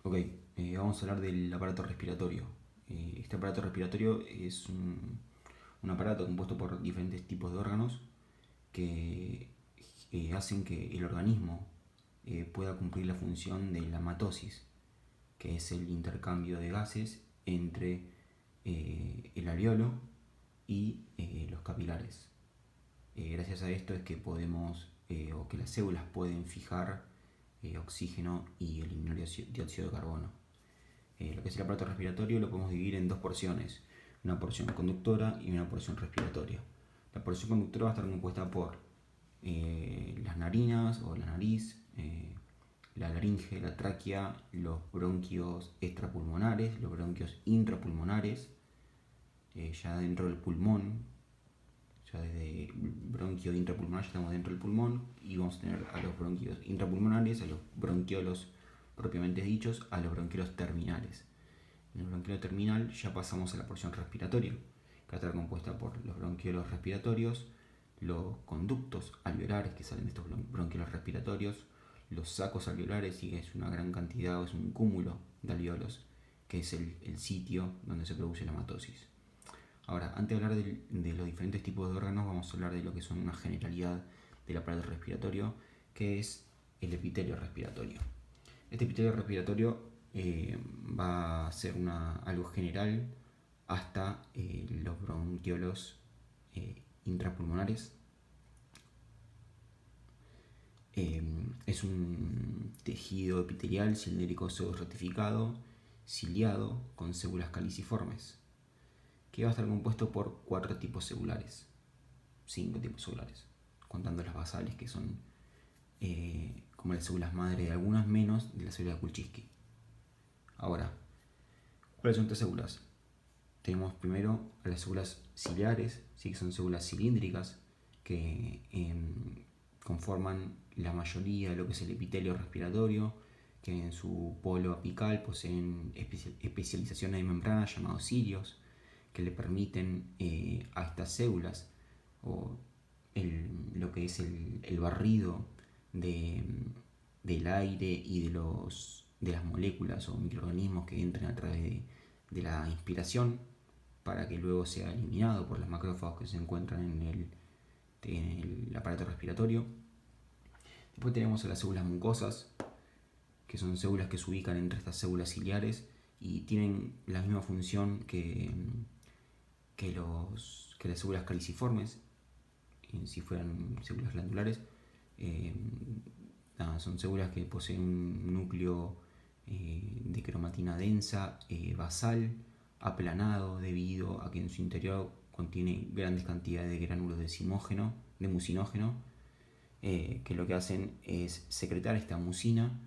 Ok, vamos a hablar del aparato respiratorio. Este aparato respiratorio es un aparato compuesto por diferentes tipos de órganos que hacen que el organismo pueda cumplir la función de la matosis, que es el intercambio de gases entre el alveolo y los capilares. Gracias a esto es que podemos, o que las células pueden fijar oxígeno y eliminar dióxido de carbono. Lo que es el aparato respiratorio lo podemos dividir en dos porciones, una porción conductora y una porción respiratoria. La porción conductora va a estar compuesta por las narinas o la nariz, la laringe, la tráquea, los bronquios extrapulmonares, los bronquios intrapulmonares, ya dentro del pulmón, ya desde bronquio intrapulmonar ya estamos dentro del pulmón y vamos a tener a los bronquios intrapulmonares, a los bronquiolos propiamente dichos, a los bronquiolos terminales. En el bronquiolo terminal ya pasamos a la porción respiratoria, que va a estar compuesta por los bronquiolos respiratorios, los conductos alveolares que salen de estos bronquiolos respiratorios, los sacos alveolares, y es una gran cantidad, o es un cúmulo de alveolos, que es el sitio donde se produce la matosis. Ahora, antes de hablar de los diferentes tipos de órganos, vamos a hablar de lo que son una generalidad del aparato respiratorio, que es el epitelio respiratorio. Este epitelio respiratorio va a ser algo general hasta los bronquiolos intrapulmonares. Es un tejido epitelial cilíndrico pseudo-ratificado, ciliado, con células caliciformes, que va a estar compuesto por 4 tipos celulares, 5 tipos celulares, contando las basales, que son como las células madre de algunas, menos de la célula de Kulczycki. Ahora, ¿cuáles son estas células? Tenemos primero a las células ciliares, ¿sí? Que son células cilíndricas que conforman la mayoría de lo que es el epitelio respiratorio, que en su polo apical poseen especializaciones de membrana llamados cilios, que le permiten a estas células, o lo que es el barrido del aire y de las moléculas o microorganismos que entran a través de la inspiración, para que luego sea eliminado por los macrófagos que se encuentran en el aparato respiratorio. Después tenemos a las células mucosas, que son células que se ubican entre estas células ciliares y tienen la misma función que las células caliciformes, si fueran células glandulares. Son células que poseen un núcleo de cromatina densa, basal, aplanado, debido a que en su interior contiene grandes cantidades de gránulos de mucinógeno, que lo que hacen es secretar esta mucina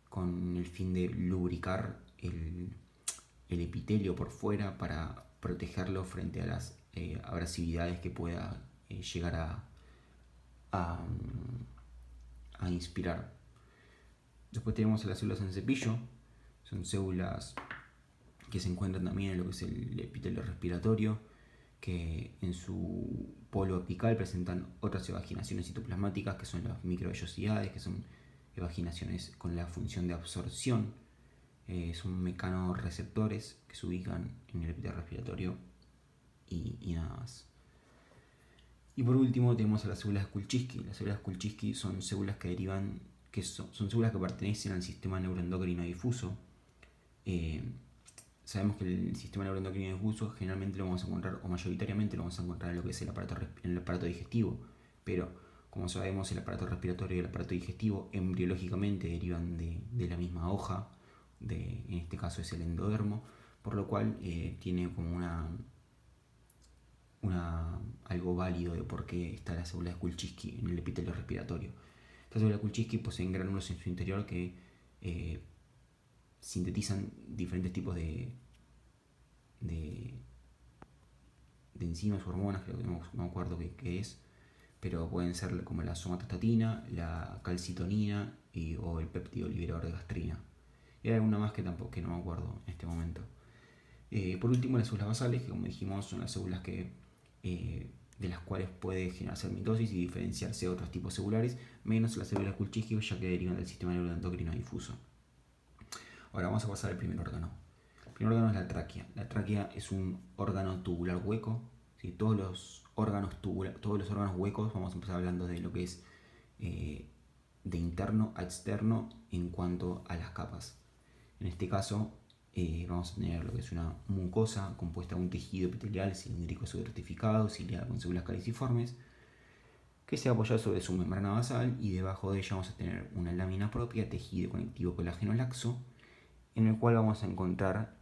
con el fin de lubricar el epitelio por fuera para protegerlo frente a las abrasividades que pueda llegar a inspirar. Después tenemos a las células en cepillo, son células que se encuentran también en lo que es el epitelio respiratorio, que en su polo apical presentan otras evaginaciones citoplasmáticas, que son las microvellosidades, que son evaginaciones con la función de absorción. Son mecanorreceptores que se ubican en el epitelio respiratorio y nada más. Y por último tenemos a las células Kulczycki. Las células Kulczycki son células que derivan, son células que pertenecen al sistema neuroendocrino difuso. Sabemos que el sistema neuroendocrino difuso generalmente lo vamos a encontrar, o mayoritariamente lo vamos a encontrar en lo que es el aparato digestivo, pero como sabemos, el aparato respiratorio y el aparato digestivo embriológicamente derivan de la misma hoja, en este caso es el endodermo, por lo cual tiene como algo válido de por qué está la célula de Kulczycki en el epitelio respiratorio. Estas células de Kulczycki poseen gránulos en su interior que sintetizan diferentes tipos de enzimas o hormonas, creo que no me acuerdo qué es, pero pueden ser como la somatostatina, la calcitonina o el péptido liberador de gastrina. Y hay alguna más que no me acuerdo en este momento. Por último, las células basales, que como dijimos son las células de las cuales puede generarse mitosis y diferenciarse de otros tipos celulares, menos las células Kulczycki, ya que derivan del sistema neuroendocrino difuso. Ahora vamos a pasar al primer órgano. El primer órgano es la tráquea. La tráquea es un órgano tubular hueco. ¿Sí? Todos los órganos huecos, vamos a empezar hablando de lo que es de interno a externo en cuanto a las capas. En este caso vamos a tener lo que es una mucosa compuesta de un tejido epitelial cilíndrico subestratificado, ciliado con células caliciformes, que se apoya sobre su membrana basal, y debajo de ella vamos a tener una lámina propia, tejido conectivo colágeno laxo, en el cual vamos a encontrar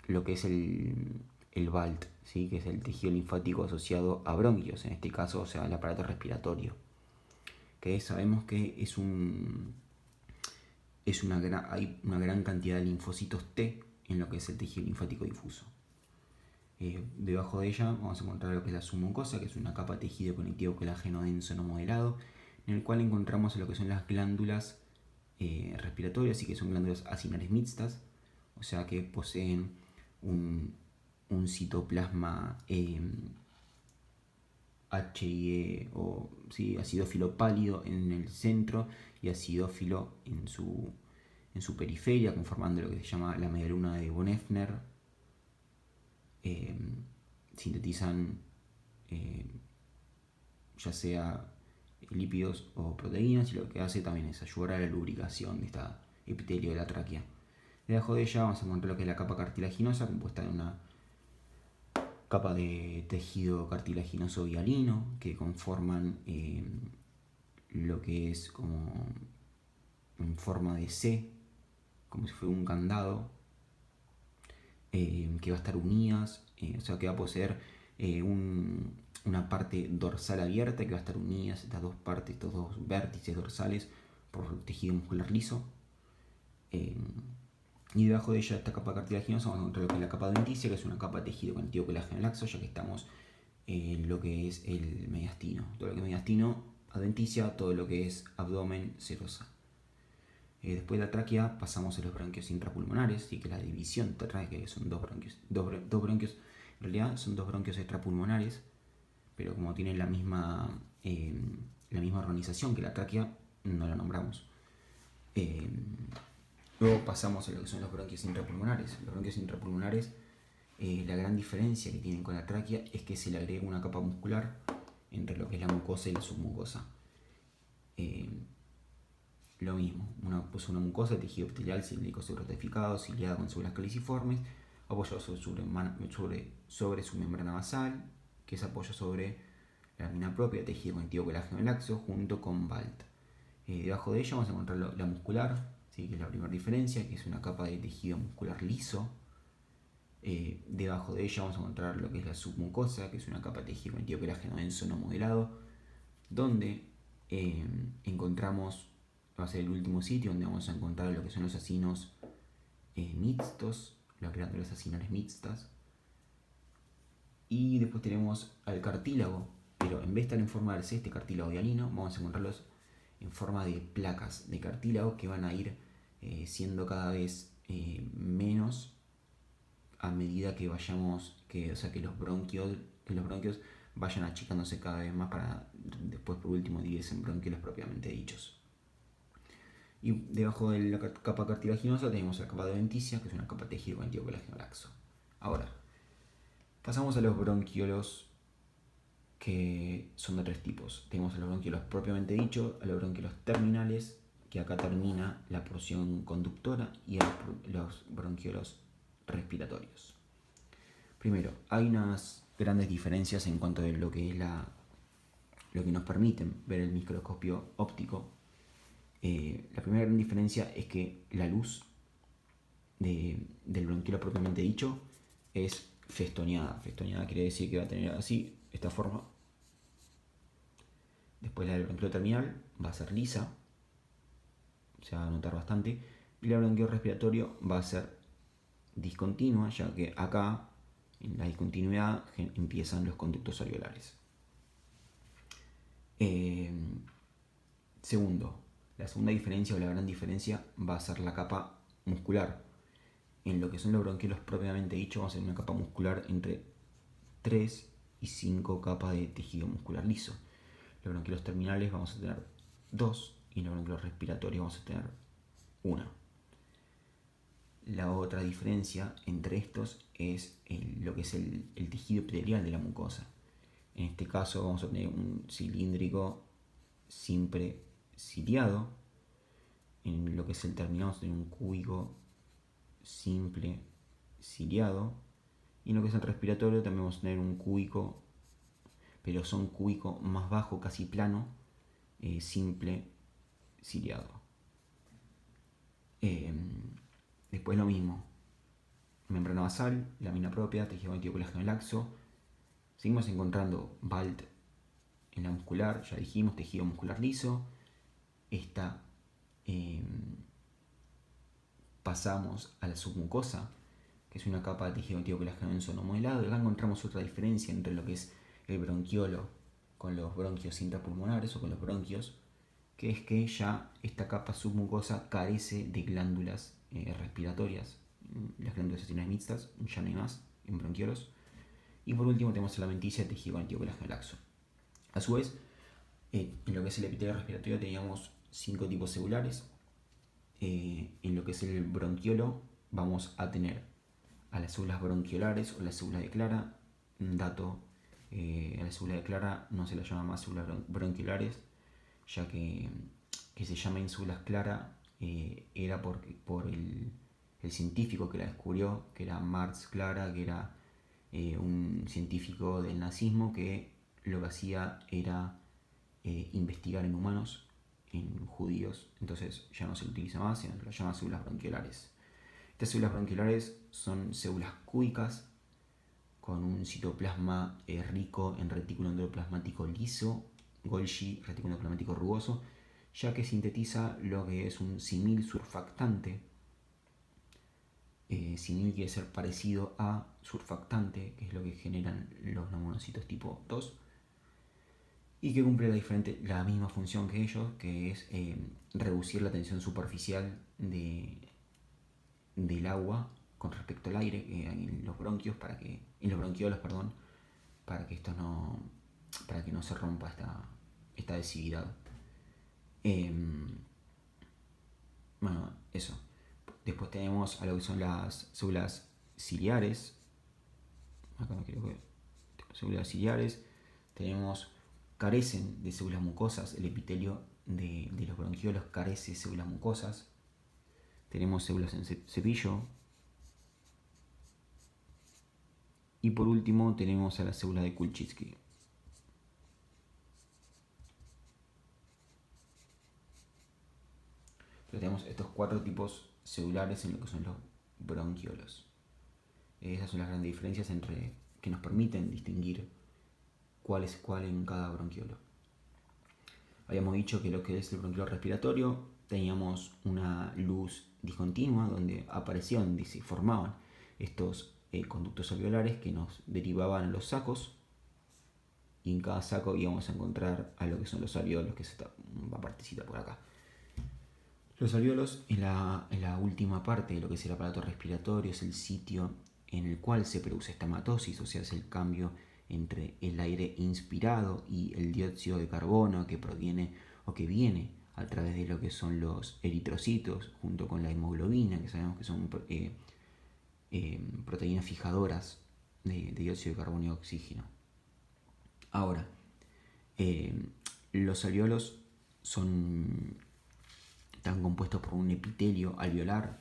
lo que es el BALT, ¿sí? Que es el tejido linfático asociado a bronquios, en este caso, o sea, el aparato respiratorio, que sabemos que hay una gran cantidad de linfocitos T en lo que es el tejido linfático difuso. Debajo de ella vamos a encontrar lo que es la submucosa, que es una capa de tejido conectivo colágeno denso no modelado, en el cual encontramos lo que son las glándulas respiratorias, y que son glándulas acinares mixtas, o sea que poseen un citoplasma HIE o ¿sí? acidófilo pálido en el centro y acidófilo en su periferia, conformando lo que se llama la medialuna de von Effner. Sintetizan ya sea lípidos o proteínas, y lo que hace también es ayudar a la lubricación de esta epitelio de la tráquea. Debajo de ella vamos a encontrar lo que es la capa cartilaginosa, compuesta de una capa de tejido cartilaginoso hialino que conforman lo que es como en forma de C, como si fuera un candado, que va a estar unidas, o sea que va a poseer una parte dorsal abierta que va a estar unidas estas dos partes, estos dos vértices dorsales, por tejido muscular liso. Y debajo de ella, esta capa cartilaginosa, vamos a encontrar lo que es la capa adventicia, que es una capa de tejido conectivo colágeno laxo, ya que estamos en lo que es el mediastino. Todo lo que es mediastino, adventicia, todo lo que es abdomen, serosa. Después de la tráquea pasamos a los bronquios intrapulmonares, ¿sí? Que la división de tráquea, que son dos bronquios, en realidad son dos bronquios extrapulmonares, pero como tienen la misma organización que la tráquea, no la nombramos. Luego pasamos a lo que son los bronquios intrapulmonares. Los bronquios intrapulmonares, la gran diferencia que tienen con la tráquea es que se le agrega una capa muscular entre lo que es la mucosa y la submucosa. Lo mismo, una mucosa de tejido epitelial cilíndrico subestratificado, ciliada con células caliciformes, apoyado sobre su membrana basal, que se apoya sobre la lámina propia, tejido conectivo colágeno laxo, junto con BALT. Debajo de ella vamos a encontrar la muscular, ¿sí? Que es la primera diferencia, que es una capa de tejido muscular liso. Debajo de ella vamos a encontrar lo que es la submucosa, que es una capa de tejido conectivo colágeno denso no modelado, donde encontramos, va a ser el último sitio donde vamos a encontrar lo que son los acinos mixtos, las glándulas acinales mixtas. Y después tenemos al cartílago, pero en vez de estar en forma de este cartílago hialino, vamos a encontrarlos en forma de placas de cartílago que van a ir siendo cada vez menos a medida que vayamos, que los bronquios vayan achicándose cada vez más, para después por último dividirse en bronquiolos propiamente dichos. Y debajo de la capa cartilaginosa tenemos la capa adventicia, que es una capa de tejido conectivo colágeno laxo. Ahora, pasamos a los bronquiolos, que son de tres tipos. Tenemos a los bronquiolos propiamente dichos, a los bronquiolos terminales, que acá termina la porción conductora, y a los bronquiolos respiratorios. Primero, hay unas grandes diferencias en cuanto a lo que es lo que nos permiten ver el microscopio óptico. La primera gran diferencia es que la luz del bronquiolo propiamente dicho es festoneada. Festoneada quiere decir que va a tener así, esta forma. Después la del bronquiolo terminal va a ser lisa, se va a notar bastante. Y la bronquiolo respiratorio va a ser discontinua, ya que acá, en la discontinuidad, empiezan los conductos alveolares. Segundo, la segunda diferencia, o la gran diferencia, va a ser la capa muscular. En lo que son los bronquiolos propiamente dicho, vamos a tener una capa muscular entre 3 y 5 capas de tejido muscular liso. Los bronquiolos terminales vamos a tener 2, y los bronquiolos respiratorios vamos a tener 1. la otra diferencia entre estos es lo que es el tejido epitelial de la mucosa. En este caso vamos a tener un cilíndrico simple ciliado. En lo que es el terminal vamos a tener un cúbico simple ciliado. Y en lo que es el respiratorio también vamos a tener un cúbico, pero son cúbico más bajo, casi plano, simple ciliado. Después lo mismo, membrana basal, lámina propia, tejido conectivo colágeno laxo. Seguimos encontrando BALT en la muscular, ya dijimos, tejido muscular liso. Pasamos a la submucosa, que es una capa de tejido conectivo colágeno denso no modelado. Y acá encontramos otra diferencia entre lo que es el bronquiolo con los bronquios intrapulmonares o con los bronquios, que es que ya esta capa submucosa carece de glándulas respiratorias. Las glándulas intestinales mixtas ya no hay más en bronquiolos. Y por último tenemos la adventicia de tejido conectivo colágeno laxo. A su vez, en lo que es el epitelio respiratorio teníamos 5 tipos celulares. En lo que es el bronquiolo vamos a tener a las células bronquiolares o la célula de Clara. Un dato, a la célula de Clara no se la llama más células bronquiolares, ya que se llaman células Clara era por el científico que la descubrió, que era Max Clara, que era un científico del nazismo que lo que hacía era investigar en humanos, en judíos. Entonces ya no se utiliza más, sino que lo llama células bronquiolares. Estas células bronquiolares son células cúbicas con un citoplasma rico en retículo endoplasmático liso, Golgi, retículo endoplasmático rugoso, ya que sintetiza lo que es un simil surfactante. Simil quiere ser parecido a surfactante, que es lo que generan los neomonocitos tipo 2, y que cumple la misma función que ellos, que es reducir la tensión superficial del agua con respecto al aire en los bronquiolos, para que no se rompa esta adhesividad. Bueno, eso. Después tenemos a lo que son las células ciliares. Acá no quiero ver. Células ciliares. Carecen de células mucosas. El epitelio de los bronquiolos carece de células mucosas. Tenemos células en cepillo. Y por último tenemos a la célula de Kulczycki. Entonces tenemos estos 4 tipos celulares en lo que son los bronquiolos. Esas son las grandes diferencias que nos permiten distinguir cuál es cuál en cada bronquiolo. Habíamos dicho que lo que es el bronquiolo respiratorio teníamos una luz discontinua donde aparecían y se formaban estos conductos alveolares que nos derivaban a los sacos, y en cada saco íbamos a encontrar a lo que son los alveolos, que es esta partecita por acá. Los alveolos en la última parte de lo que es el aparato respiratorio, es el sitio en el cual se produce esta hematosis, o sea, es el cambio entre el aire inspirado y el dióxido de carbono que proviene o que viene a través de lo que son los eritrocitos junto con la hemoglobina, que sabemos que son proteínas fijadoras de dióxido de carbono y oxígeno. Ahora, los alveolos están compuestos por un epitelio alveolar.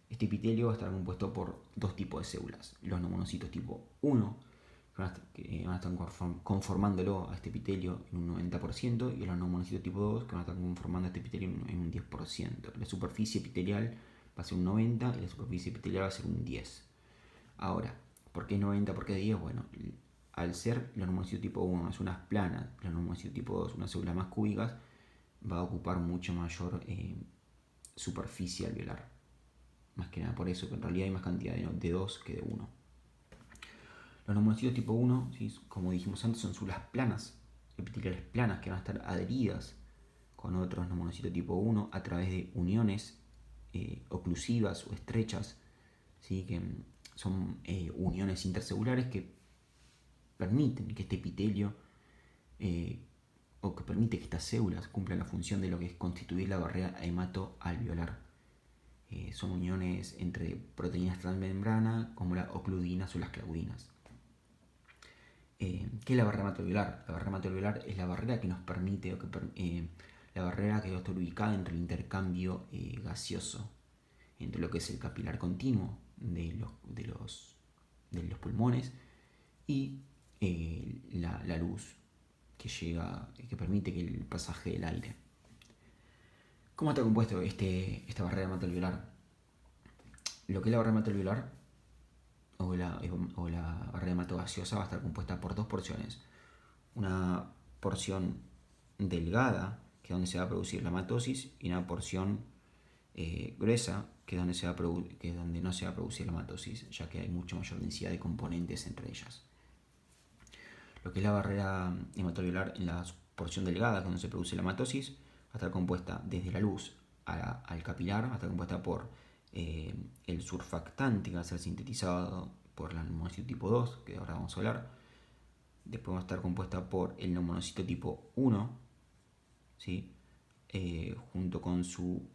Este epitelio va a estar compuesto por 2 tipos de células: los neomonocitos tipo 1, que van a estar conformándolo a este epitelio en un 90%, y los neomonocitos tipo 2, que van a estar conformando este epitelio en un 10%. La superficie epitelial va a ser un 90% y la superficie epitelial va a ser un 10%. Ahora, ¿por qué 90? ¿Por qué 10? Bueno, al ser los neomonocitos tipo 1 es unas planas, los neomonocitos tipo 2 unas células más cúbicas, va a ocupar mucho mayor superficie alveolar. Más que nada por eso, que en realidad hay más cantidad de 2 que de 1. Los neomonocitos tipo 1, ¿sí?, como dijimos antes, son células planas, epiteliales planas, que van a estar adheridas con otros neomonocitos tipo 1 a través de uniones oclusivas o estrechas, ¿sí?, que son uniones intercelulares que permiten que este epitelio o que permite que estas células cumplan la función de lo que es constituir la barrera hematoalveolar. son uniones entre proteínas transmembrana como las ocludinas o las claudinas. ¿Qué es la barrera hematoalveolar? La barrera hematoalveolar es la barrera que nos permite, la barrera que está ubicada entre el intercambio gaseoso, entre lo que es el capilar continuo de los pulmones y la luz que permite que el pasaje del aire. ¿Cómo está compuesto esta barrera hematoalveolar? Lo que es la barrera hematoalveolar o la barrera hematogaseosa va a estar compuesta por dos porciones. Una porción delgada, que es donde se va a producir la matosis, y una porción gruesa, que es donde no se va a producir la matosis, ya que hay mucha mayor densidad de componentes entre ellas. Lo que es la barrera hematoalveolar en la porción delgada, que es donde se produce la matosis, va a estar compuesta desde la luz al capilar, va a estar compuesta por el surfactante, que va a ser sintetizado por la neumonocito tipo 2, que ahora vamos a hablar. Después va a estar compuesta por el neumonocito tipo 1, ¿sí? Junto con su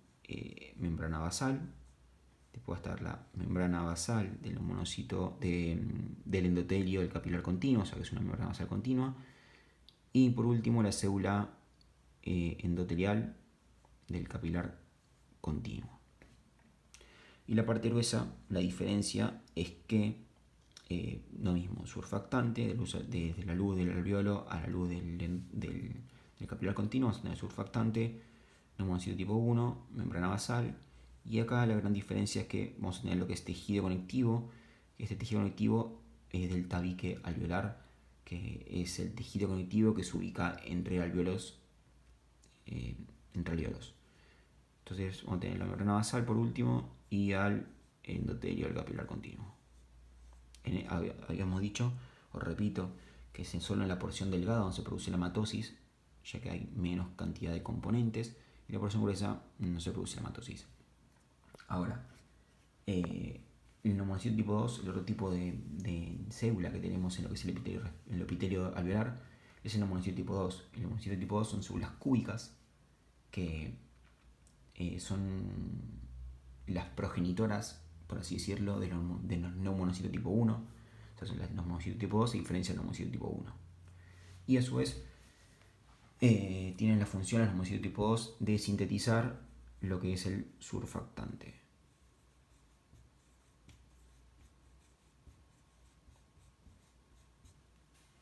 membrana basal. Después va a estar la membrana basal del neumonocito del endotelio del capilar continuo, o sea que es una membrana basal continua. Y por último la célula endotelial del capilar continuo. Y la parte gruesa, la diferencia es que lo mismo, surfactante, desde la luz del alveolo a la luz del capilar continuo, vamos a tener surfactante, neumonocito tipo 1, membrana basal, y acá la gran diferencia es que vamos a tener lo que es tejido conectivo. Este tejido conectivo es del tabique alveolar, que es el tejido conectivo que se ubica entre alveolos. Entonces vamos a tener la membrana basal por último y al endotelio del capilar continuo. Habíamos dicho, os repito, que es solo en la porción delgada donde se produce la matosis, ya que hay menos cantidad de componentes, y la porción gruesa no se produce la matosis. Ahora, el neumonocito tipo 2, el otro tipo de célula que tenemos en lo que es el epitelio alveolar, es el neumonocito tipo 2. El neumonocito tipo 2 son células cúbicas que son las progenitoras, por así decirlo, de los neumonocitos tipo 1. Entonces, los neumonocitos tipo 2 se diferencian del neumonocito tipo 1. Y a su vez, tienen la función los neumonocitos tipo 2 de sintetizar lo que es el surfactante.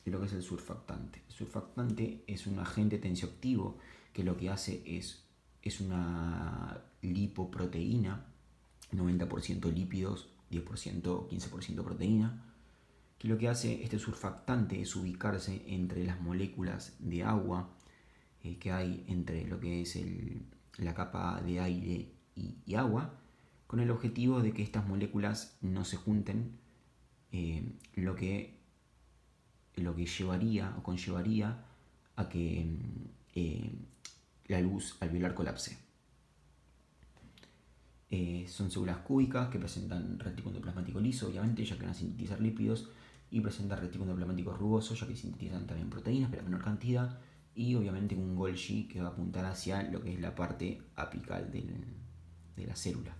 Lo que es el surfactante. El surfactante es un agente tensioactivo que lo que hace es una lipoproteína, 90% lípidos, 10%, 15% proteína, que lo que hace este surfactante es ubicarse entre las moléculas de agua que hay entre lo que es la capa de aire y agua, con el objetivo de que estas moléculas no se junten, lo que llevaría o conllevaría a que la luz alveolar colapse. Son células cúbicas que presentan retículo endoplasmático liso, obviamente, ya que van a sintetizar lípidos, y presentan retículo endoplasmático rugoso, ya que sintetizan también proteínas, pero a menor cantidad, y obviamente un Golgi que va a apuntar hacia lo que es la parte apical de la célula.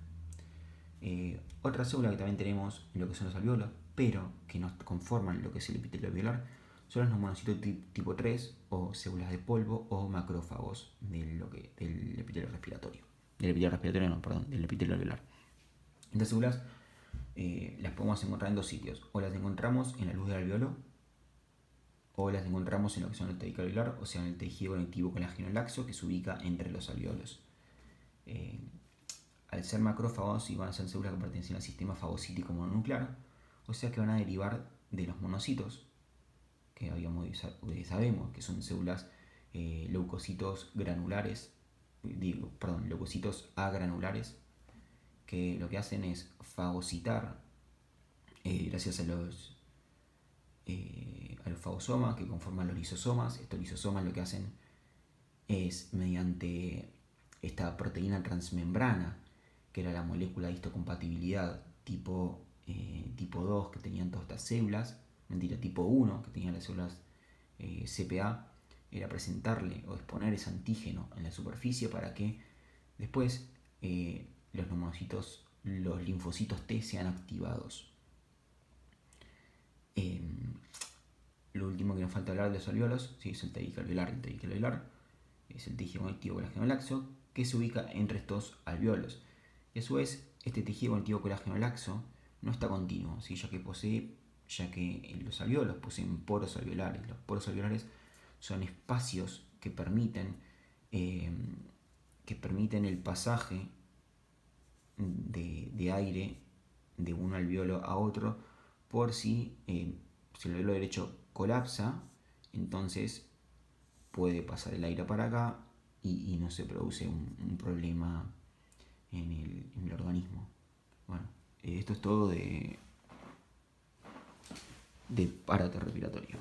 Otra célula que también tenemos en lo que son los alveolos, pero que no conforman lo que es el epitelio alveolar, son los neumonocitos tipo 3 o células de polvo o macrófagos del epitelio respiratorio. Del epitelio alveolar. Estas células las podemos encontrar en dos sitios. O las encontramos en la luz del alveolo, o las encontramos en lo que son el tabique alveolar, o sea, en el tejido conectivo colágeno laxo que se ubica entre los alveolos. Al ser macrófagos, van a ser células que pertenecen al sistema fagocítico mononuclear, o sea que van a derivar de los monocitos, que sabemos que son células leucocitos granulares, leucocitos agranulares, que lo que hacen es fagocitar gracias a los fagosomas que conforman los lisosomas. Estos lisosomas lo que hacen es, mediante esta proteína transmembrana, que era la molécula de histocompatibilidad tipo 2 que tenían todas estas células, tipo 1 que tenían las células CPA, era presentarle o exponer ese antígeno en la superficie para que después los linfocitos T sean activados. Lo último que nos falta hablar de los alvéolos, ¿sí? Es el tabique alveolar. El tabique alveolar es el tejido conectivo colágeno laxo que se ubica entre estos alvéolos. Y a su vez, este tejido conectivo colágeno laxo no está continuo, ¿sí? ya que los alvéolos poseen poros alveolares. Los poros alveolares son espacios que permiten el pasaje de aire de un alvéolo a otro por si el alvéolo derecho colapsa, entonces puede pasar el aire para acá y no se produce un problema en el organismo. Bueno, esto es todo de aparato respiratorio.